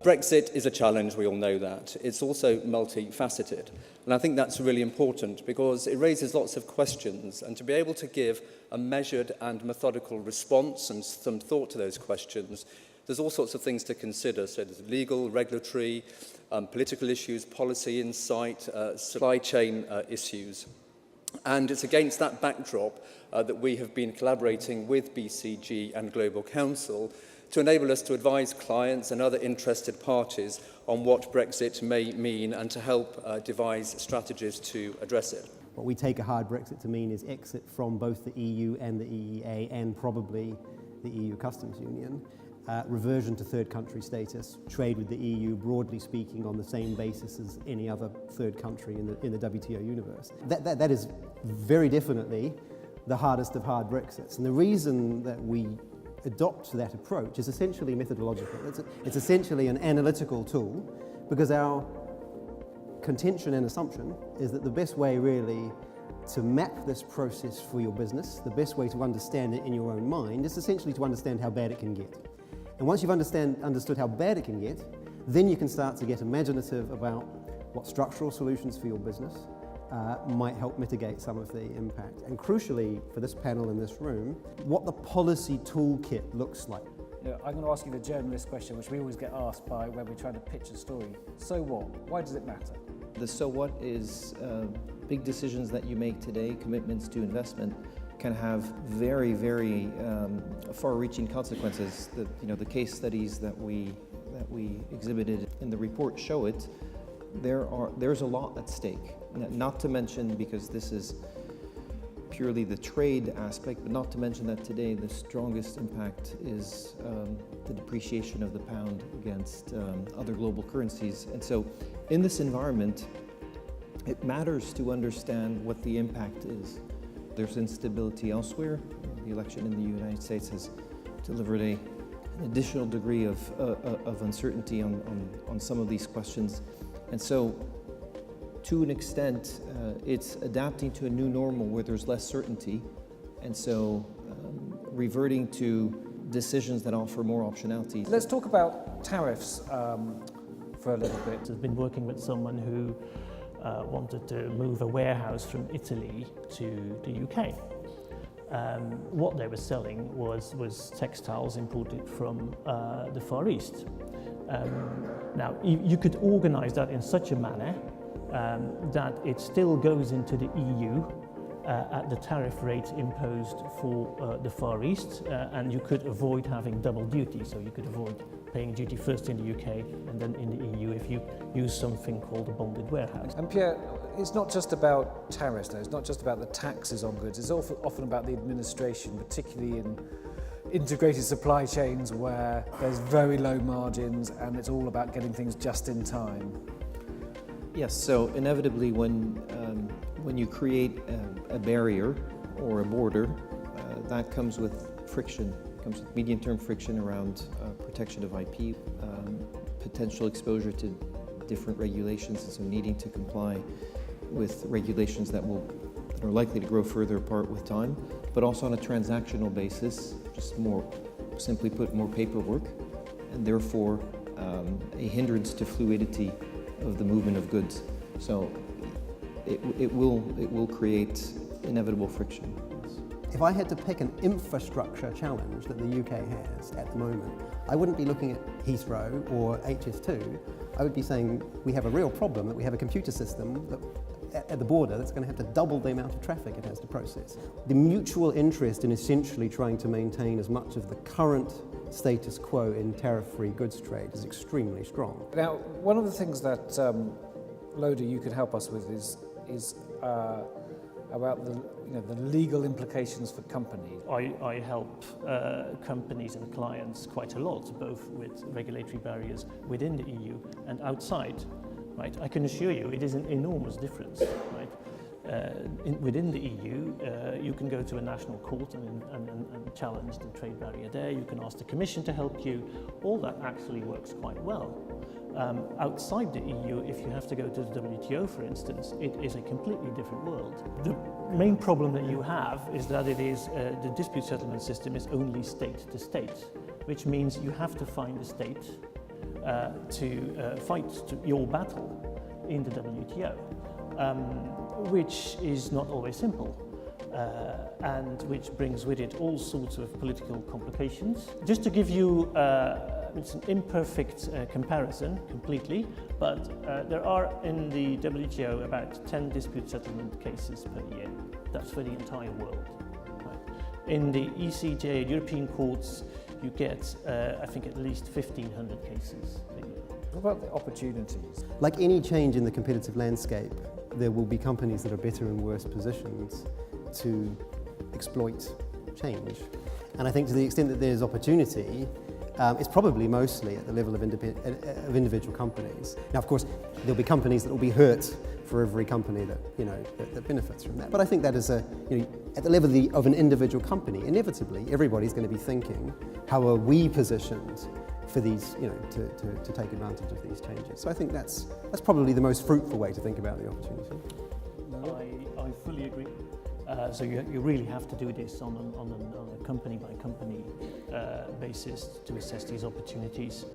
Brexit is a challenge, we all know that. It's also multifaceted. And I think that's really important because it raises lots of questions, and to be able to give a measured and methodical response and some thought to those questions, there's all sorts of things to consider. So there's legal, regulatory, political issues, policy insight, supply chain issues. And it's against that backdrop that we have been collaborating with BCG and Global Counsel to enable us to advise clients and other interested parties on what Brexit may mean and to help devise strategies to address it. What we take a hard Brexit to mean is exit from both the EU and the EEA and probably the EU Customs Union, reversion to third country status, trade with the EU broadly speaking on the same basis as any other third country in the WTO universe. That is very definitely the hardest of hard Brexits. And the reason that we adopt that approach is essentially methodological. It's essentially an analytical tool, because our contention and assumption is that the best way really to map this process for your business, the best way to understand it in your own mind, is essentially to understand how bad it can get. And once you've understood how bad it can get, then you can start to get imaginative about what structural solutions for your business might help mitigate some of the impact. And crucially, for this panel in this room, what the policy toolkit looks like. Yeah, I'm going to ask you the journalist question, which we always get asked by when we're trying to pitch a story. So what? Why does it matter? The so what is big decisions that you make today, commitments to investment, can have very, very far-reaching consequences. The case studies that we exhibited in the report show it. There's a lot at stake. Not to mention, because this is purely the trade aspect, but not to mention that today the strongest impact is the depreciation of the pound against other global currencies. And so in this environment, it matters to understand what the impact is. There's instability elsewhere. The election in the United States has delivered an additional degree of uncertainty on some of these questions. And so, to an extent, it's adapting to a new normal where there's less certainty, and so reverting to decisions that offer more optionality. Let's talk about tariffs for a little bit. I've been working with someone who wanted to move a warehouse from Italy to the UK. What they were selling was textiles imported from the Far East. Now, you could organize that in such a manner that it still goes into the EU at the tariff rate imposed for the Far East, and you could avoid having double duty. So you could avoid paying duty first in the UK and then in the EU if you use something called a bonded warehouse. And Pierre, it's not just about tariffs though, it's not just about the taxes on goods, it's often about the administration, particularly in integrated supply chains where there's very low margins and it's all about getting things just in time. Yes, so inevitably when you create a barrier or a border, that comes with friction, comes with medium-term friction around protection of IP, potential exposure to different regulations, and so needing to comply with regulations that are likely to grow further apart with time, but also on a transactional basis, just more simply put, more paperwork, and therefore a hindrance to fluidity of the movement of goods. So it will create inevitable friction. If I had to pick an infrastructure challenge that the UK has at the moment, I wouldn't be looking at Heathrow or HS2. I would be saying we have a real problem, that we have a computer system that at the border that's going to have to double the amount of traffic it has to process. The mutual interest in essentially trying to maintain as much of the current status quo in tariff-free goods trade is extremely strong. Now, one of the things that Loda, you could help us with is about the legal implications for companies. I help companies and clients quite a lot, both with regulatory barriers within the EU and outside. Right? I can assure you it is an enormous difference. Right? Within the EU, you can go to a national court and challenge the trade barrier there. You can ask the Commission to help you. All that actually works quite well. Outside the EU, if you have to go to the WTO, for instance, it is a completely different world. The main problem that you have is that it is the dispute settlement system is only state to state, which means you have to find a state to fight your battle in the WTO, which is not always simple. And which brings with it all sorts of political complications. Just to give you, it's an imperfect comparison completely, but there are in the WTO about 10 dispute settlement cases per year. That's for the entire world. Right? In the ECJ, European courts, you get, I think, at least 1,500 cases a year. What about the opportunities? Like any change in the competitive landscape, there will be companies that are better and worse positioned to exploit change. And I think to the extent that there's opportunity, it's probably mostly at the level of individual companies. Now, of course, there'll be companies that will be hurt for every company that, that benefits from that. But I think that is at the level of an individual company, inevitably, everybody's going to be thinking, how are we positioned for these, to take advantage of these changes? So I think that's probably the most fruitful way to think about the opportunity. I fully agree. So you really have to do this on a company by company basis to assess these opportunities.